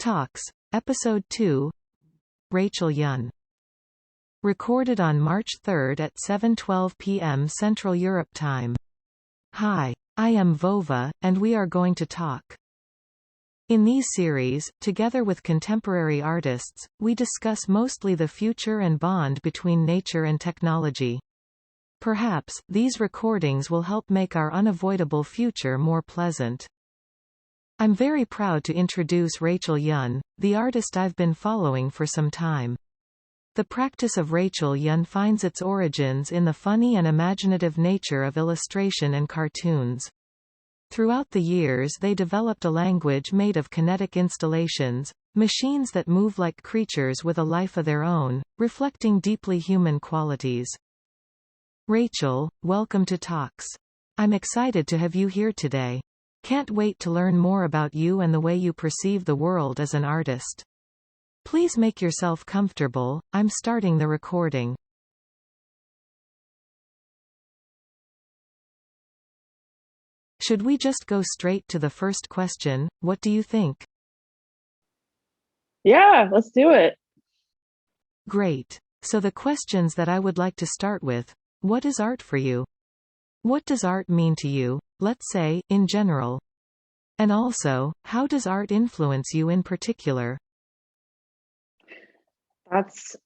Talks, Episode 2. Rachel Youn. Recorded on March 3 at 7:12 p.m. Central Europe Time. Hi. I am Vova, and we are going to talk. In these series, together with contemporary artists, we discuss mostly the future and bond between nature and technology. Perhaps, these recordings will help make our unavoidable future more pleasant. I'm very proud to introduce Rachel Youn, the artist I've been following for some time. The practice of Rachel Youn finds its origins in the funny and imaginative nature of illustration and cartoons. Throughout the years they developed a language made of kinetic installations, machines that move like creatures with a life of their own, reflecting deeply human qualities. Rachel, welcome to Talks. I'm excited to have you here today. Can't wait to learn more about you and the way you perceive the world as an artist. Please make yourself comfortable, I'm starting the recording. Should we just go straight to the first question? What do you think? Yeah, let's do it. Great. So the questions that I would like to start with: what is art for you? What does art mean to you, let's say, in general? And also, how does art influence you in particular? It's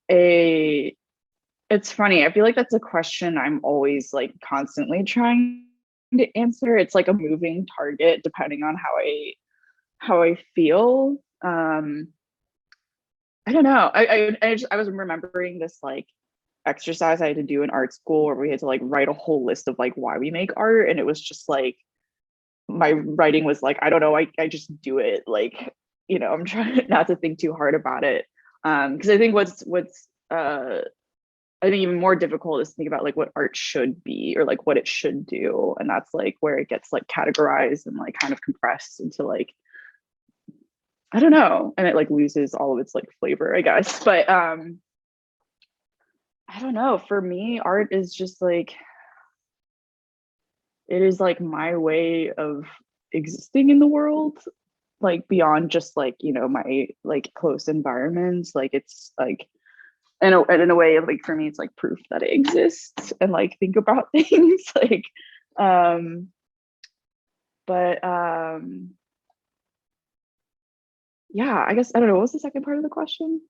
funny. I feel like that's a question I'm always like constantly trying to answer. It's like a moving target depending on how I feel. I don't know. I was remembering this like exercise I had to do in art school where we had to like write a whole list of like why we make art, and it was just like my writing was like, I don't know, I just do it. Like, I'm trying not to think too hard about it. Because I think what's I think even more difficult is to think about like what art should be or like what it should do. And that's like where it gets like categorized and like kind of compressed into like, I don't know. And it like loses all of its like flavor, I guess. But I don't know. For me, art is just like, it is like my way of existing in the world, like beyond just like, my like close environments. Like it's like, in a way, like for me, it's like proof that it exists and like think about things. Like, um, but yeah, I guess I don't know. What was the second part of the question?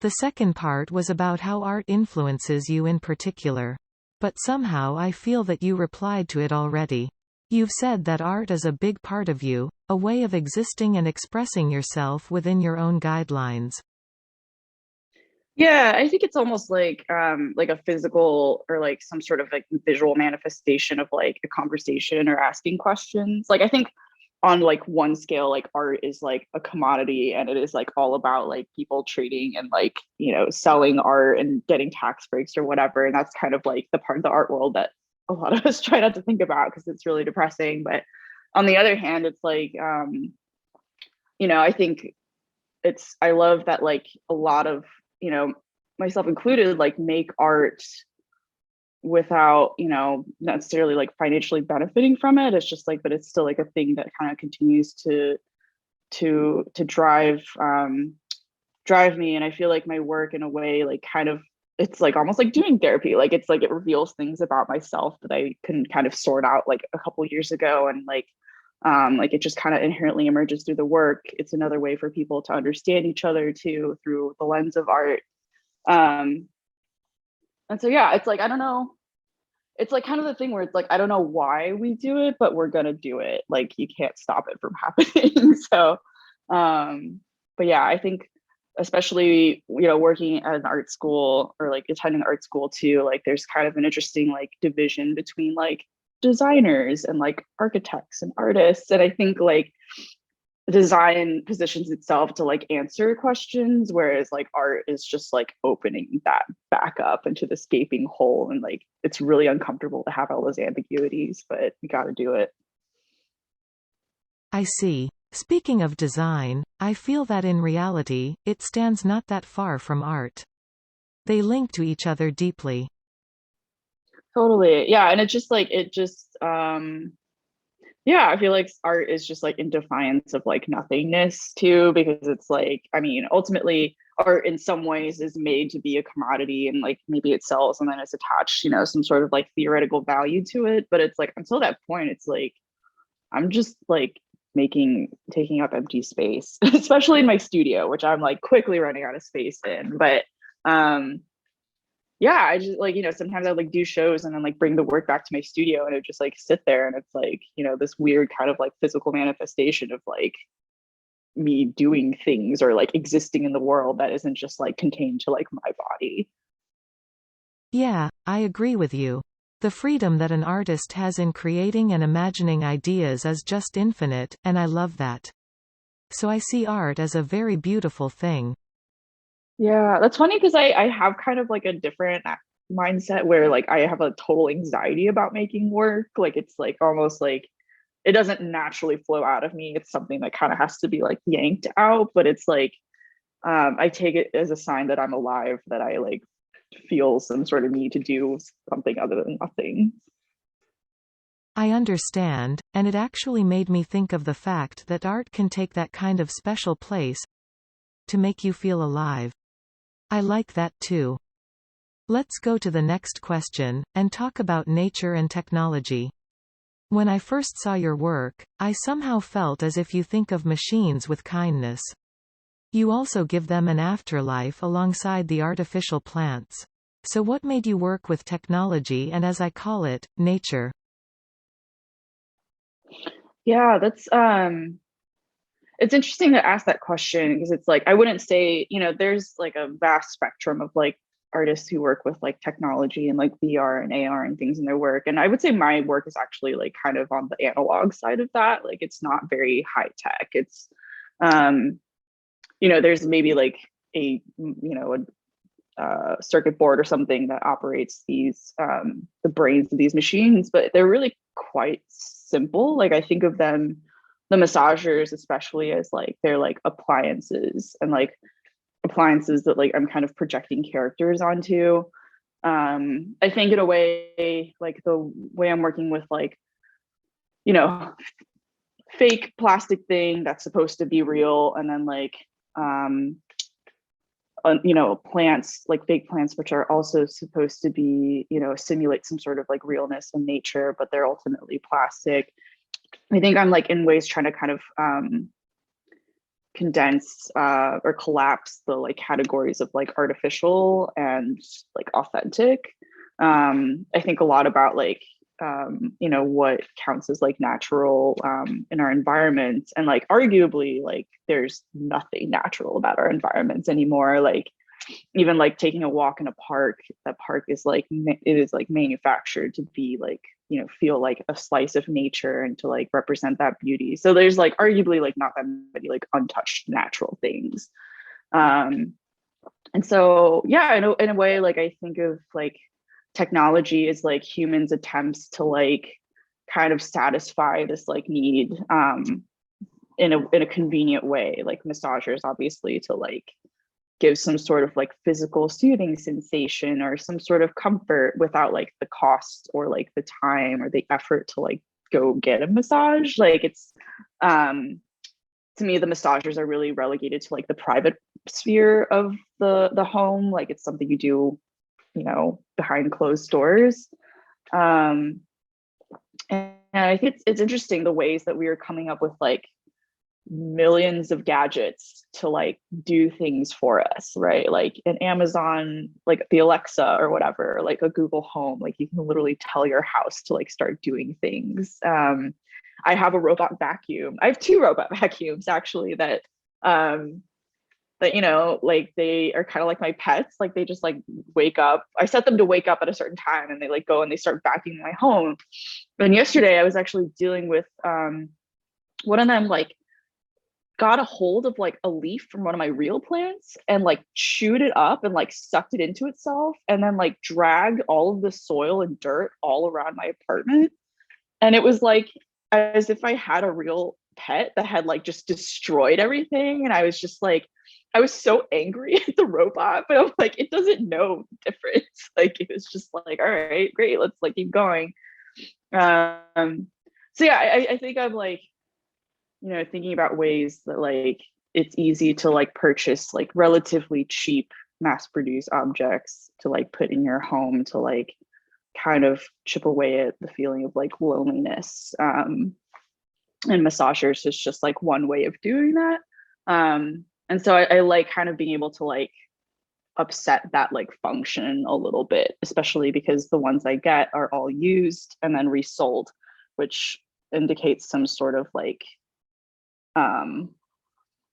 The second part was about how art influences you in particular. But somehow I feel that you replied to it already. You've said that art is a big part of you, a way of existing and expressing yourself within your own guidelines. Yeah, I think it's almost like a physical or like some sort of like visual manifestation of like a conversation or asking questions. Like I think on like one scale, like art is like a commodity and it is like all about like people trading and like, selling art and getting tax breaks or whatever. And that's kind of like the part of the art world that a lot of us try not to think about because it's really depressing. But on the other hand, it's like I think I love that like a lot of, myself included, like make art without, necessarily like financially benefiting from it. It's just like, but it's still like a thing that kind of continues to drive me. And I feel like my work in a way, like kind of, it's like almost like doing therapy. Like it's like it reveals things about myself that I couldn't kind of sort out like a couple years ago. And like it just kind of inherently emerges through the work. It's another way for people to understand each other too through the lens of art. And so yeah, it's like I don't know. It's like kind of the thing where it's like I don't know why we do it, but we're gonna do it. Like you can't stop it from happening. So but yeah, I think especially working at an art school or like attending art school too, like there's kind of an interesting like division between like designers and like architects and artists. And I think like design positions itself to like answer questions, whereas like art is just like opening that back up into this gaping hole. And like it's really uncomfortable to have all those ambiguities, but you got to do it. I see. Speaking of design, I feel that in reality, it stands not that far from art. They link to each other deeply. Totally. Yeah. And it's just like Yeah, I feel like art is just like in defiance of like nothingness too, because it's like, I mean, ultimately art in some ways is made to be a commodity and like maybe it sells and then it's attached, some sort of like theoretical value to it. But it's like until that point, it's like I'm just like taking up empty space, especially in my studio, which I'm like quickly running out of space in. But um yeah, I just like, sometimes I like do shows and then like bring the work back to my studio and it just like sit there and it's like, this weird kind of like physical manifestation of like me doing things or like existing in the world that isn't just like contained to like my body. Yeah, I agree with you. The freedom that an artist has in creating and imagining ideas is just infinite, and I love that. So I see art as a very beautiful thing. Yeah, that's funny because I have kind of like a different mindset where like I have a total anxiety about making work. Like it's like almost like it doesn't naturally flow out of me. It's something that kind of has to be like yanked out, but it's like I take it as a sign that I'm alive, that I like feel some sort of need to do something other than nothing. I understand, and it actually made me think of the fact that art can take that kind of special place to make you feel alive. I like that too. Let's go to the next question, and talk about nature and technology. When I first saw your work, I somehow felt as if you think of machines with kindness. You also give them an afterlife alongside the artificial plants. So what made you work with technology and, as I call it, nature? Yeah, that's it's interesting to ask that question because it's like I wouldn't say, there's like a vast spectrum of like artists who work with like technology and like VR and AR and things in their work. And I would say my work is actually like kind of on the analog side of that. Like it's not very high tech. It's um, there's maybe like a circuit board or something that operates these the brains of these machines, but they're really quite simple. Like I think of them, the massagers especially, as like they're like appliances and like appliances that like I'm kind of projecting characters onto. I think in a way, like the way I'm working with like, you know, fake plastic thing that's supposed to be real, and then like um plants, like fake plants, which are also supposed to be, simulate some sort of like realness in nature, but they're ultimately plastic. I think I'm like in ways trying to kind of condense or collapse the like categories of like artificial and like authentic. I think a lot about like what counts as like natural in our environment, and like arguably like there's nothing natural about our environments anymore. Like even like taking a walk in a park, that park is like it is like manufactured to be like, feel like a slice of nature and to like represent that beauty. So there's like arguably like not that many like untouched natural things. um and so yeah, in a way, like I think of like technology as like humans attempts to like kind of satisfy this like need in a convenient way, like massagers obviously to like give some sort of like physical soothing sensation or some sort of comfort without like the cost or like the time or the effort to like go get a massage. Like it's um to me, the massagers are really relegated to like the private sphere of the home. Like it's something you do, behind closed doors. um and I think it's interesting the ways that we are coming up with like millions of gadgets to like do things for us, right? Like an Amazon, like the Alexa or whatever, like a Google Home, like you can literally tell your house to like start doing things. I have a robot vacuum. I have two robot vacuums actually um like they are kind of like my pets. Like they just like wake up. I set them to wake up at a certain time and they like go and they start vacuuming my home. And yesterday I was actually dealing with one of them like got a hold of like a leaf from one of my real plants and like chewed it up and like sucked it into itself and then like dragged all of the soil and dirt all around my apartment. And it was like as if I had a real pet that had like just destroyed everything. And I was just like, I was so angry at the robot, but I'm like, it doesn't know the difference. Like it was just like, all right, great, let's like keep going. Um, So yeah, I think I'm like, thinking about ways that like it's easy to like purchase like relatively cheap mass produced objects to like put in your home to like kind of chip away at the feeling of like loneliness. And massagers is just like one way of doing that. And so I like kind of being able to like upset that like function a little bit, especially because the ones I get are all used and then resold, which indicates some sort of um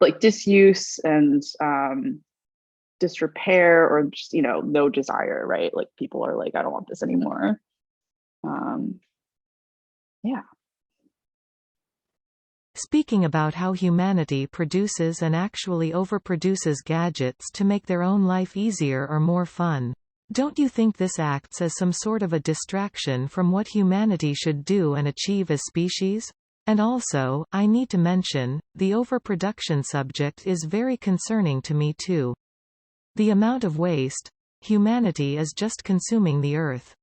like disuse and disrepair or just no desire, right? Like people are like, I don't want this anymore. um yeah. Speaking about how humanity produces and actually overproduces gadgets to make their own life easier or more fun. Don't you think this acts as some sort of a distraction from what humanity should do and achieve as species? And also, I need to mention, the overproduction subject is very concerning to me too. The amount of waste. Humanity is just consuming the earth.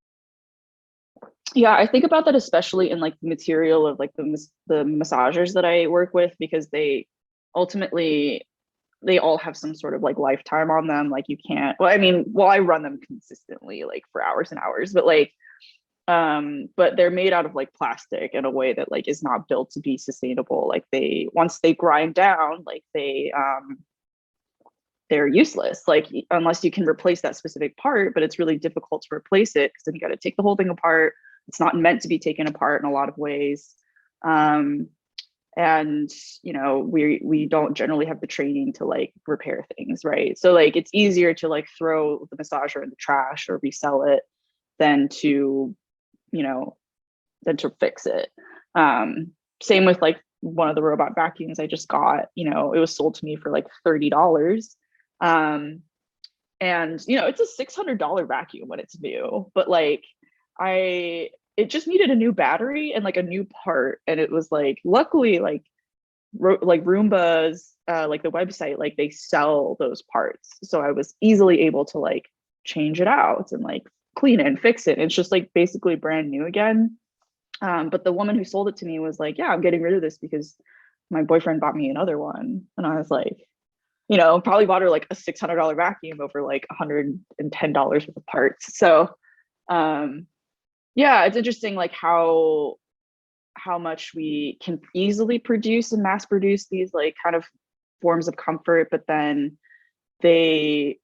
Yeah, I think about that especially in like the material of like the massagers that I work with, because they ultimately they all have some sort of like lifetime on them. Like you can't, well, I mean, well, I run them consistently like for hours and hours, but like but they're made out of like plastic in a way that like is not built to be sustainable. Like they once they grind down, like they're useless, like unless you can replace that specific part, but it's really difficult to replace it because then you got to take the whole thing apart. It's not meant to be taken apart in a lot of ways. um, and we don't generally have the training to like repair things, right? So like it's easier to like throw the massager in the trash or resell it than to you know than to fix it. Same with like one of the robot vacuums I just got. It was sold to me for like $30. um, and it's a $600 vacuum when it's new, but like I it just needed a new battery and like a new part, and it was like luckily like like Roomba's like the website, like they sell those parts, so I was easily able to like change it out and like clean it and fix it. It's just like basically brand new again. But the woman who sold it to me was like, yeah, I'm getting rid of this because my boyfriend bought me another one. And I was like, probably bought her like a $600 vacuum over like $110 worth of parts. So yeah, it's interesting like how much we can easily produce and mass produce these like kind of forms of comfort, but then they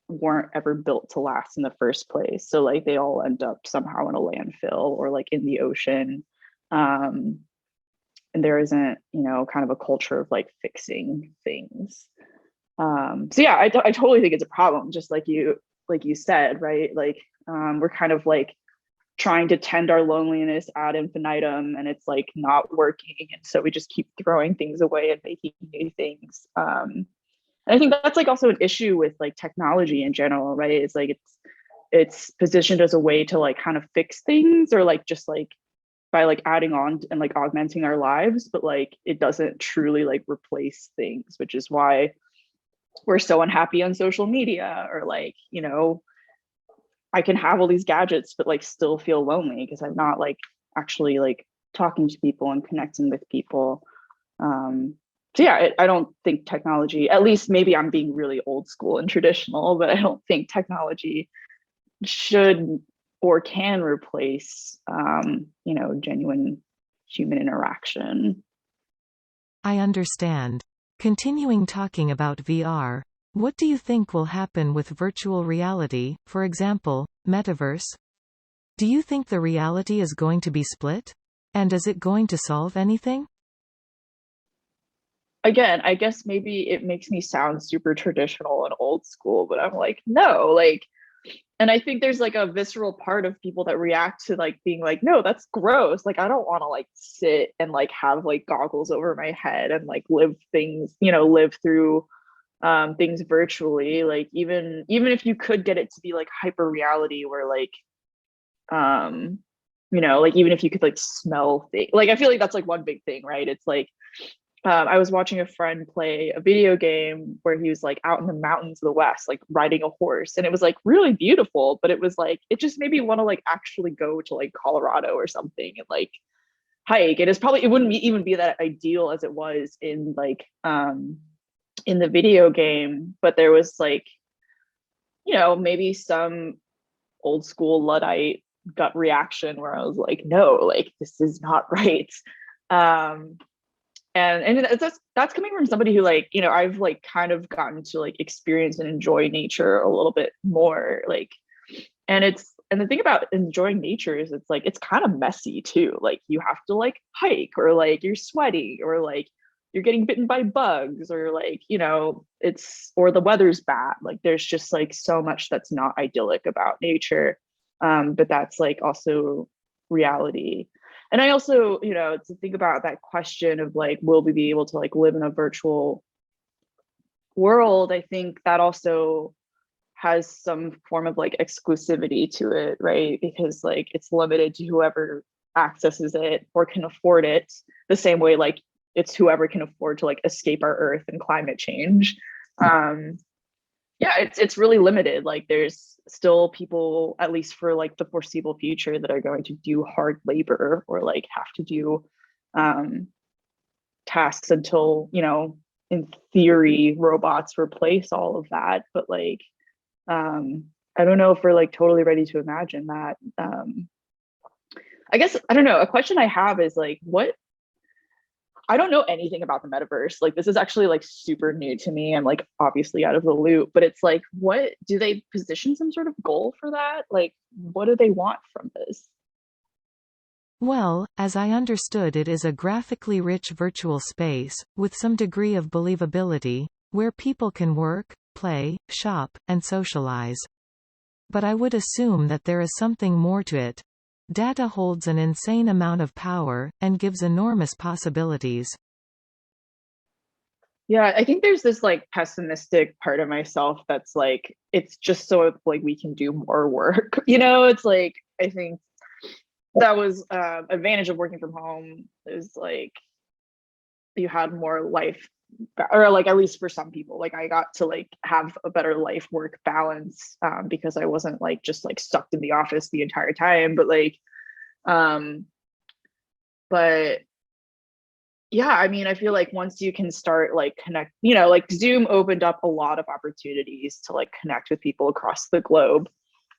weren't ever built to last in the first place. So like they all end up somehow in a landfill or like in the ocean. Um, and there isn't, kind of a culture of like fixing things. So yeah, I totally think it's a problem, just like you said, right? Like we're kind of like trying to tend our loneliness ad infinitum, and it's like not working, and so we just keep throwing things away and making new things. And I think that's like also an issue with like technology in general, right? It's like it's positioned as a way to like kind of fix things, or like just like by like adding on and like augmenting our lives, but like it doesn't truly like replace things, which is why we're so unhappy on social media, or like I can have all these gadgets but like still feel lonely because I'm not like actually like talking to people and connecting with people. So yeah, I don't think technology, at least maybe I'm being really old school and traditional, but I don't think technology should or can replace genuine human interaction. I understand. Continuing talking about VR, what do you think will happen with virtual reality, for example, metaverse? Do you think the reality is going to be split? And is it going to solve anything? Again, I guess maybe it makes me sound super traditional and old school, but I'm like, no, like, and I think there's like a visceral part of people that react to like being like, no, that's gross. Like, I don't want to like sit and like have like goggles over my head and like live things, live through things virtually. Like even if you could get it to be like hyper reality where like um like even if you could like smell things, like I feel like that's like one big thing, right? It's like I was watching a friend play a video game where he was like out in the mountains of the West, like riding a horse, and it was like really beautiful, but it was like it just made me want to like actually go to like Colorado or something and like hike. It wouldn't even be that ideal as it was in the video game, but there was like, maybe some old school Luddite gut reaction where I was like, no, like this is not right. Um, and that's coming from somebody who, like, I've like kind of gotten to like experience and enjoy nature a little bit more, like, and the thing about enjoying nature is it's like it's kind of messy too. Like you have to like hike, or like you're sweating, or like you're getting bitten by bugs, or like, it's, or the weather's bad. Like there's just like so much that's not idyllic about nature. But that's like also reality. And I also, to think about that question of like, will we be able to like live in a virtual world? I think that also has some form of like exclusivity to it, right? Because like it's limited to whoever accesses it or can afford it, the same way like it's whoever can afford to like escape our earth and climate change. Um, yeah, it's really limited. Like there's still people, at least for like the foreseeable future, that are going to do hard labor or like have to do um, tasks until, in theory, robots replace all of that. But like, I don't know if we're like totally ready to imagine that. I guess I don't know. A question I have is like, what, I don't know anything about the metaverse. Like this is actually like super new to me. I'm like obviously out of the loop, but it's like, what do they position some sort of goal for that? Like, what do they want from this? Well, as I understood, it is a graphically rich virtual space, with some degree of believability, where people can work, play, shop, and socialize. But I would assume that there is something more to it. Data holds an insane amount of power, and gives enormous possibilities. Yeah, I think there's this like pessimistic part of myself that's like, it's just so like we can do more work. It's like, I think that was advantage of working from home is like you had more life, or like at least for some people, like I got to like have a better life work balance, because I wasn't like just like sucked in the office the entire time. But like, um but yeah, I mean, I feel like once you can start like connect, like Zoom opened up a lot of opportunities to like connect with people across the globe,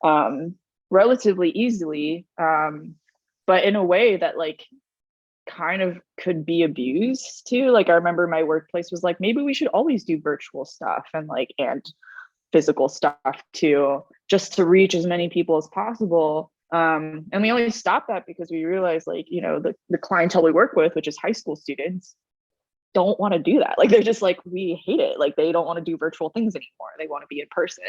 um relatively easily, but in a way that like kind of could be abused too. Like I remember my workplace was like, maybe we should always do virtual stuff and like and physical stuff too, just to reach as many people as possible. And we only stopped that because we realized like, the clientele we work with, which is high school students, don't want to do that. Like they're just like, we hate it. Like they don't want to do virtual things anymore. They want to be in person.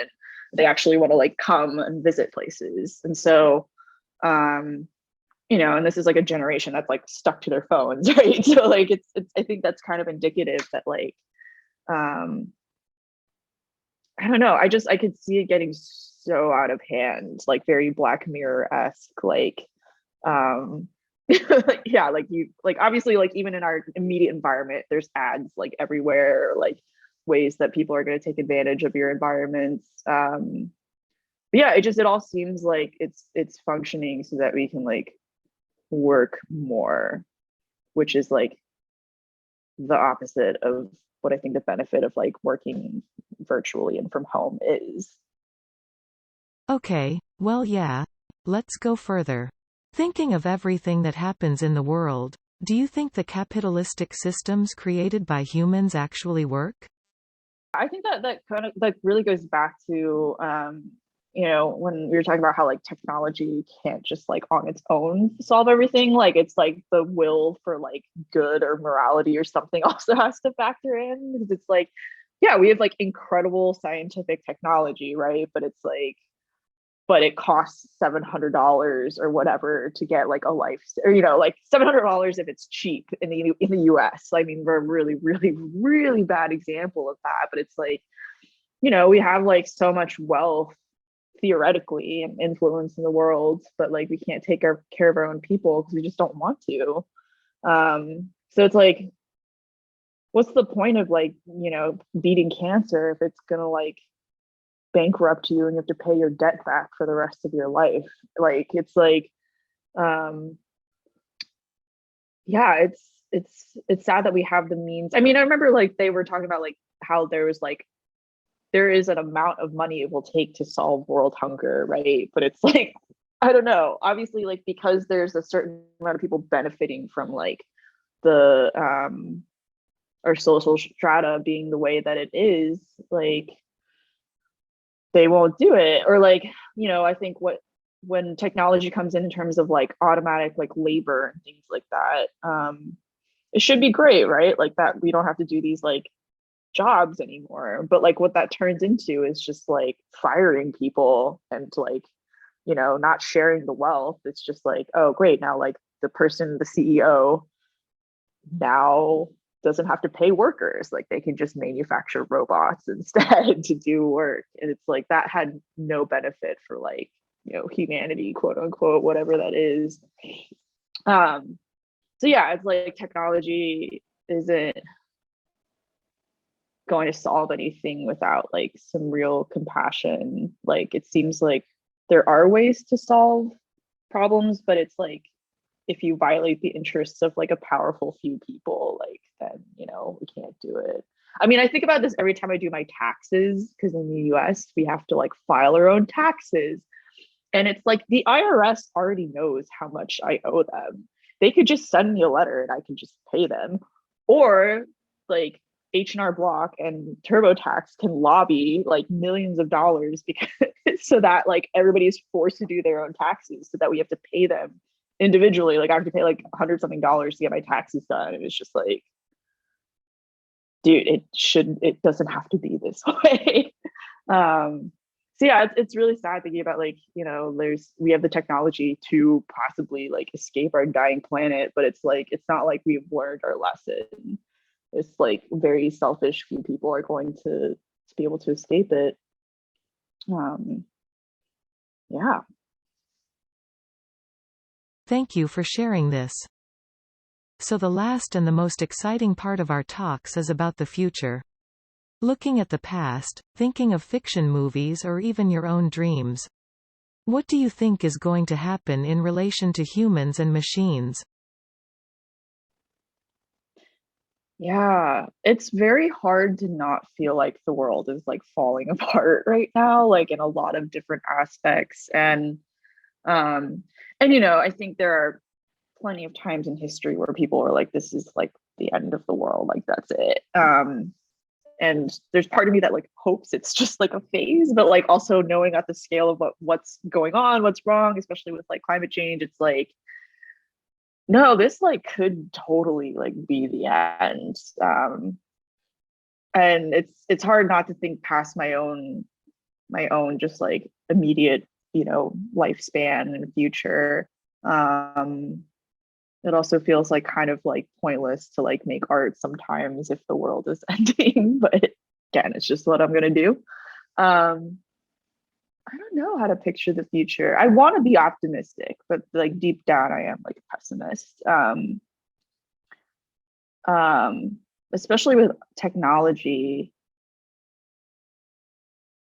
They actually want to like come and visit places. And so, um, and this is like a generation that's like stuck to their phones, right? So like it's I think that's kind of indicative that like, um I don't know, I could see it getting so out of hand, like very Black Mirror-esque, like, um yeah, like you, like obviously like even in our immediate environment there's ads like everywhere, like ways that people are going to take advantage of your environments. But yeah, it all seems like it's functioning so that we can like work more, which is like the opposite of what I think the benefit of like working virtually and from home is. Okay, well yeah. Let's go further. Thinking of everything that happens in the world, do you think the capitalistic systems created by humans actually work? I think that kind of like really goes back to, when we were talking about how like technology can't just like on its own solve everything. Like it's like the will for like good or morality or something also has to factor in, because it's like, yeah, we have like incredible scientific technology, right? But it's like, but it costs $700 or whatever to get like a life, or like $700 if it's cheap in the US. I mean, we're a really really really bad example of that, but it's like, we have like so much wealth theoretically and influence in the world, but like we can't take care of our own people because we just don't want to. So it's like, what's the point of like, beating cancer if it's gonna like bankrupt you and you have to pay your debt back for the rest of your life? Like it's like, um yeah, it's sad that we have the means. I mean, I remember like they were talking about like how there was like there is an amount of money it will take to solve world hunger, right? But it's like, I don't know. Obviously, like because there's a certain amount of people benefiting from like the our social strata being the way that it is, like they won't do it. Or like, I think when technology comes in terms of like automatic like labor and things like that, it should be great, right? Like that we don't have to do these like jobs anymore. But like what that turns into is just like firing people and like, not sharing the wealth. It's just like, oh great, now like the CEO now doesn't have to pay workers. Like they can just manufacture robots instead to do work. And it's like that had no benefit for like, humanity, quote unquote, whatever that is. Um, so yeah, it's like technology isn't going to solve anything without like some real compassion. Like it seems like there are ways to solve problems, but it's like if you violate the interests of like a powerful few people, like then we can't do it. I mean, I think about this every time I do my taxes because in the US we have to like file our own taxes, and it's like the IRS already knows how much I owe them. They could just send me a letter and I can just pay them. Or like H&R Block and TurboTax can lobby like millions of dollars because so that like everybody is forced to do their own taxes so that we have to pay them individually. Like I have to pay like $100 something to get my taxes done. And it's just like, dude, it doesn't have to be this way. um so yeah, it's really sad thinking about like we have the technology to possibly like escape our dying planet, but it's like it's not like we've learned our lesson. It's like very selfish few people are going to be able to escape it. um yeah. Thank you for sharing this. So the last and the most exciting part of our talks is about the future. Looking at the past, thinking of fiction movies or even your own dreams. What do you think is going to happen in relation to humans and machines? Yeah, it's very hard to not feel like the world is like falling apart right now, like in a lot of different aspects. Um I think there are plenty of times in history where people are like, this is like the end of the world, like that's it. And there's part of me that like hopes it's just like a phase, but like also knowing at the scale of what's going on, what's wrong, especially with like climate change, it's like no, this like could totally like be the end. And it's hard not to think past my own just like immediate lifespan and future. um it also feels like kind of like pointless to like make art sometimes if the world is ending, but again, it's just what I'm gonna do. um I don't know how to picture the future. I want to be optimistic, but like deep down I am like a pessimist. Um Especially with technology,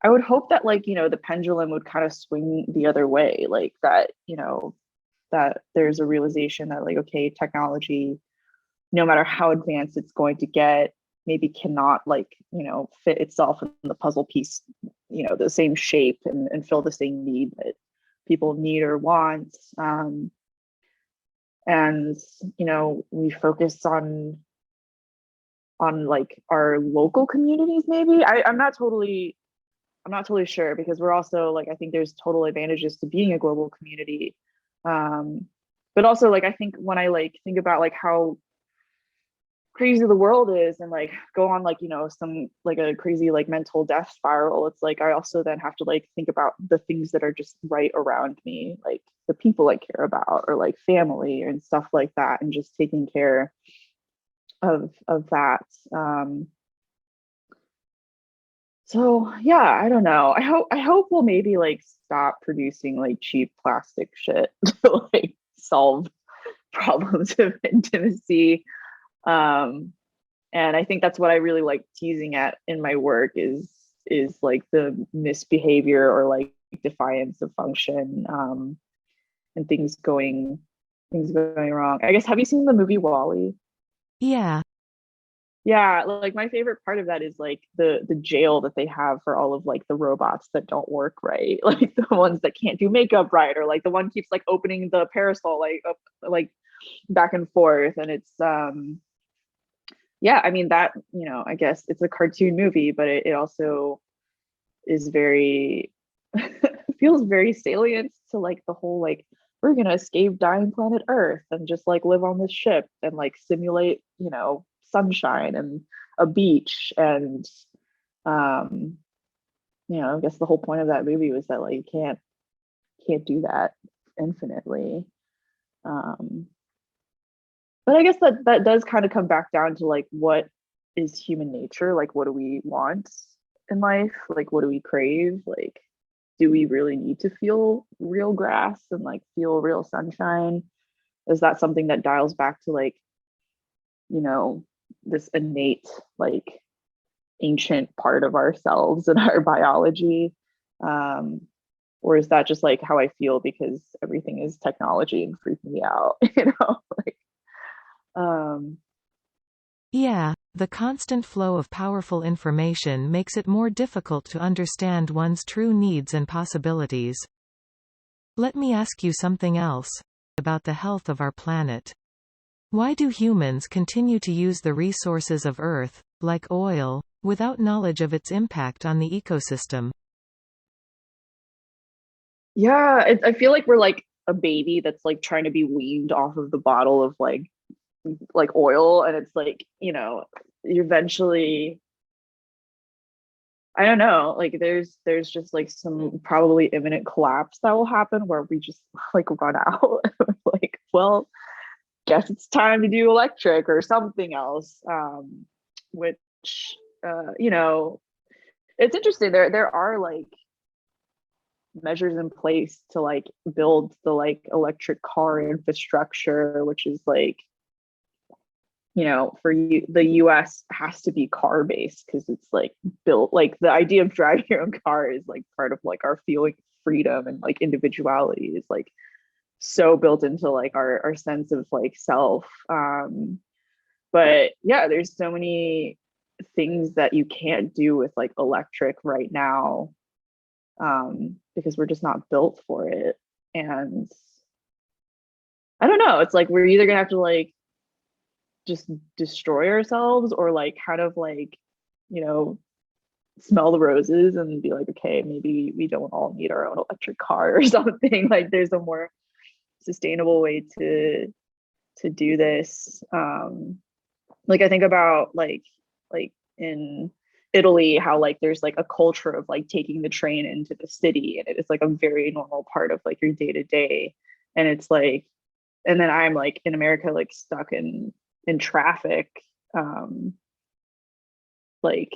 I would hope that like the pendulum would kind of swing the other way, like that that there's a realization that like okay, technology, no matter how advanced it's going to get, maybe cannot like fit itself in the puzzle piece, the same shape and fill the same need that people need or want. And we focus on like our local communities maybe. I'm not totally sure because we're also like I think there's total advantages to being a global community. um but also like I think when I like think about like how crazy the world is and like go on like some like a crazy like mental death spiral, it's like I also then have to like think about the things that are just right around me, like the people I care about or like family and stuff like that, and just taking care of that. So yeah, I don't know. I hope we'll maybe like stop producing like cheap plastic shit to like solve problems of intimacy. Um and I think that's what I really like teasing at in my work is like the misbehavior or like defiance of function, and things going things going wrong. I guess, have you seen the movie Wall-E? Yeah, Yeah, like my favorite part of that is like the jail that they have for all of like the robots that don't work right, like the ones that can't do makeup right, or like the one keeps like opening the parasol like up like back and forth, and it's yeah, I mean that, I guess it's a cartoon movie, but it also is very feels very salient to like the whole like we're gonna escape dying planet Earth and just like live on this ship and like simulate, sunshine and a beach and um I guess the whole point of that movie was that like you can't do that infinitely. Um but I guess that does kind of come back down to like what is human nature? Like what do we want in life? Like what do we crave? Like do we really need to feel real grass and like feel real sunshine? Is that something that dials back to like, you know, this innate like ancient part of ourselves and our biology? Um, or is that just like how I feel because everything is technology and freaking me out, like um yeah, the constant flow of powerful information makes it more difficult to understand one's true needs and possibilities. Let me ask you something else about the health of our planet. Why do humans continue to use the resources of Earth, like oil, without knowledge of its impact on the ecosystem? yeah, I feel like we're like a baby that's like trying to be weaned off of the bottle of like oil, and it's like, you eventually, I don't know, like there's just like some probably imminent collapse that will happen where we just like run out. Like, well, guess it's time to do electric or something else. Which it's interesting. There are like measures in place to like build the like electric car infrastructure, which is like, for you, the US has to be car based because it's like built like the idea of driving your own car is like part of like our feeling of freedom and like individuality is like so built into like our sense of like self. But yeah, there's so many things that you can't do with like electric right now, because we're just not built for it. And I don't know, it's like we're either gonna have to like just destroy ourselves or like kind of like, you know, smell the roses and be like, okay, maybe we don't all need our own electric car or something. Like there's a more sustainable way to do this. Like I think about like in Italy, how like there's like a culture of like taking the train into the city, and it's like a very normal part of like your day to day. And it's like, and then I'm like in America, like stuck in traffic, um, like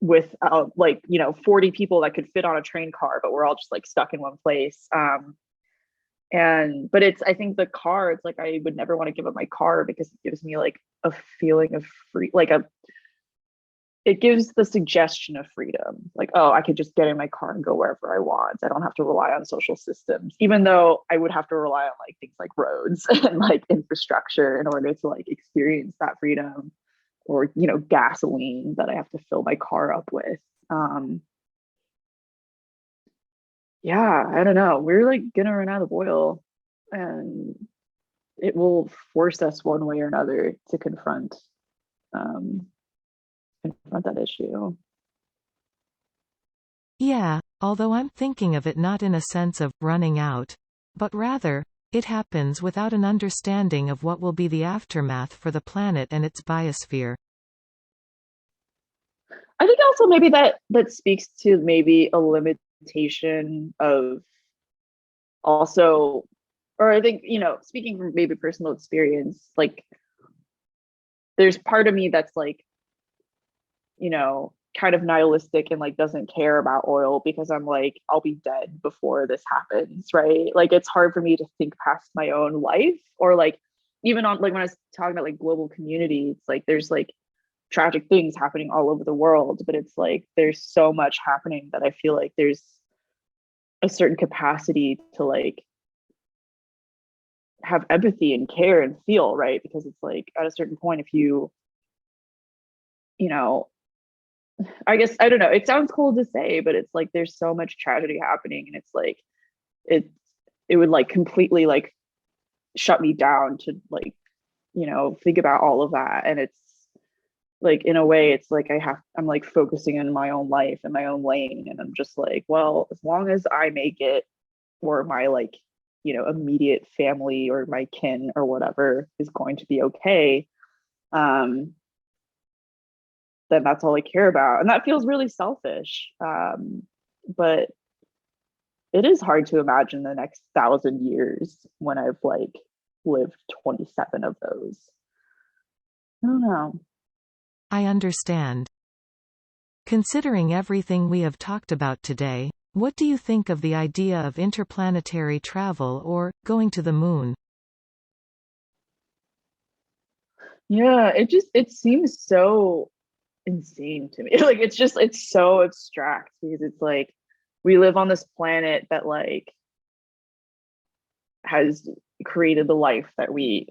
with like 40 people that could fit on a train car, but we're all just like stuck in one place. And but it's, I think the car, it's like I would never want to give up my car because it gives me like a feeling of free, like a it gives the suggestion of freedom. Like, oh, I could just get in my car and go wherever I want. I don't have to rely on social systems, even though I would have to rely on like things like roads and like infrastructure in order to like experience that freedom, or, gasoline that I have to fill my car up with. Um, yeah, I don't know. We're like gonna run out of oil, and it will force us one way or another to um, confront that issue. Yeah, although I'm thinking of it not in a sense of running out, but rather, it happens without an understanding of what will be the aftermath for the planet and its biosphere. I think also maybe that speaks to maybe a limitation of also, or I think, speaking from maybe personal experience, like there's part of me that's like, kind of nihilistic and like doesn't care about oil because I'm like, I'll be dead before this happens, right? Like it's hard for me to think past my own life, or like even on like when I was talking about like global community, it's like there's like tragic things happening all over the world, but it's like there's so much happening that I feel like there's a certain capacity to like have empathy and care and feel, right? Because it's like at a certain point, if you know, I guess I don't know. It sounds cold to say, but it's like there's so much tragedy happening, and it's like it it would like completely like shut me down to like think about all of that. And it's like in a way it's like I'm like focusing on my own life and my own lane, and I'm just like, well, as long as I make it, or my like immediate family or my kin or whatever is going to be okay, um then that's all I care about. And that feels really selfish, but it is hard to imagine the next 1,000 years when I've like lived 27 of those. I don't know. I understand. Considering everything we have talked about today, what do you think of the idea of interplanetary travel or going to the moon? Yeah, it seems so insane to me. Like it's so abstract, because it's like we live on this planet that like has created the life that we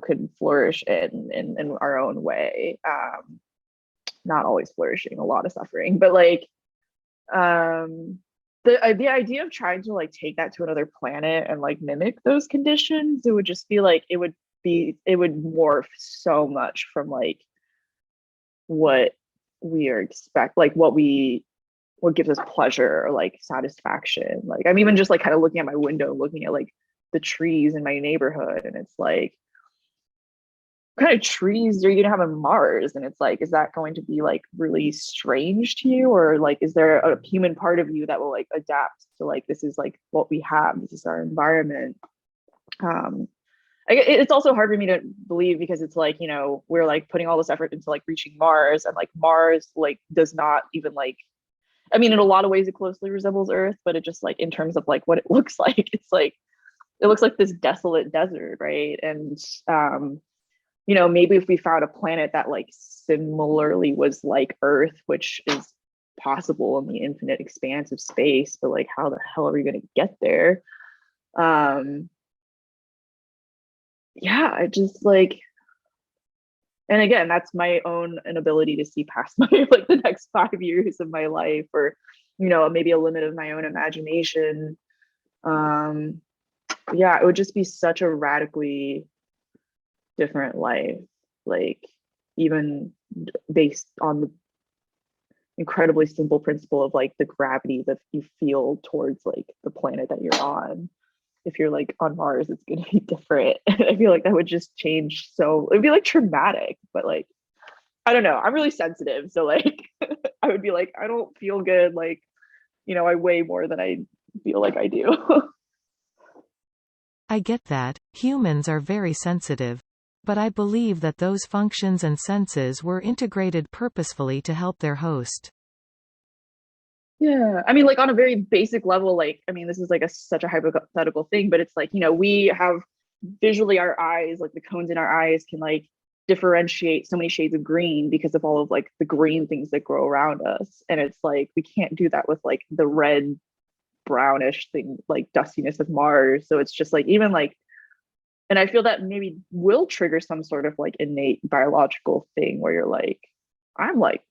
could flourish in our own way. Not always flourishing, a lot of suffering, but like the idea of trying to like take that to another planet and like mimic those conditions, it would just be like it would morph so much from like what we are expect like what gives us pleasure or like satisfaction. Like I'm even just like kind of looking at my window, looking at like the trees in my neighborhood, and it's like, what kind of trees are you gonna have on Mars? And it's like, is that going to be like really strange to you, or like is there a human part of you that will like adapt to like, this is like what we have, this is our environment? um it's also hard for me to believe, because it's like, we're like putting all this effort into like reaching Mars, and like Mars like does not even like, I mean, in a lot of ways it closely resembles Earth, but it just like in terms of like what it looks like, it's like it looks like this desolate desert, right? And maybe if we found a planet that like similarly was like Earth, which is possible in the infinite expanse of space, but like how the hell are we going to get there? um yeah, I just like, and again, that's my own inability to see past my like the next 5 years of my life, or maybe a limit of my own imagination. um yeah, it would just be such a radically different life, like even based on the incredibly simple principle of like the gravity that you feel towards like the planet that you're on. If you're like on Mars, it's going to be different. I feel like that would just change. So it'd be like traumatic, but like, I don't know. I'm really sensitive. So like, I would be like, I don't feel good. Like, I weigh more than I feel like I do. I get that. Humans are very sensitive. But I believe that those functions and senses were integrated purposefully to help their host. Yeah. I mean, like on a very basic level, like, I mean, this is like such a hypothetical thing, but it's like, we have visually our eyes, like the cones in our eyes can like differentiate so many shades of green because of all of like the green things that grow around us. And it's like, we can't do that with like the red, brownish thing, like dustiness of Mars. So it's just like, even like, and I feel that maybe will trigger some sort of like innate biological thing where you're like, I'm like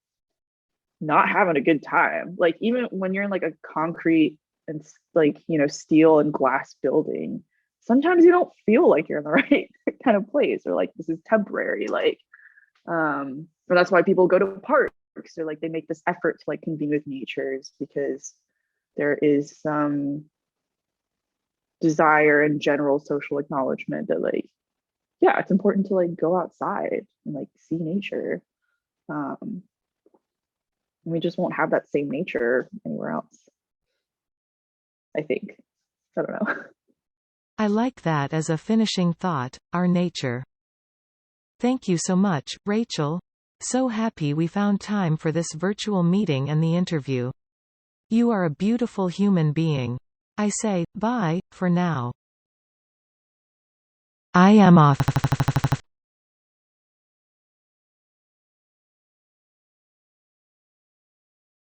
not having a good time. Like even when you're in like a concrete and like, steel and glass building, sometimes you don't feel like you're in the right kind of place, or like this is temporary. Like, or that's why people go to parks, or like they make this effort to like convene with natures, because there is some desire and general social acknowledgement that like, yeah, it's important to like go outside and like see nature. um we just won't have that same nature anywhere else, I think. I don't know. I like that as a finishing thought, our nature. Thank you so much, Rachel. So happy we found time for this virtual meeting and the interview. You are a beautiful human being. I say, bye, for now. I am off.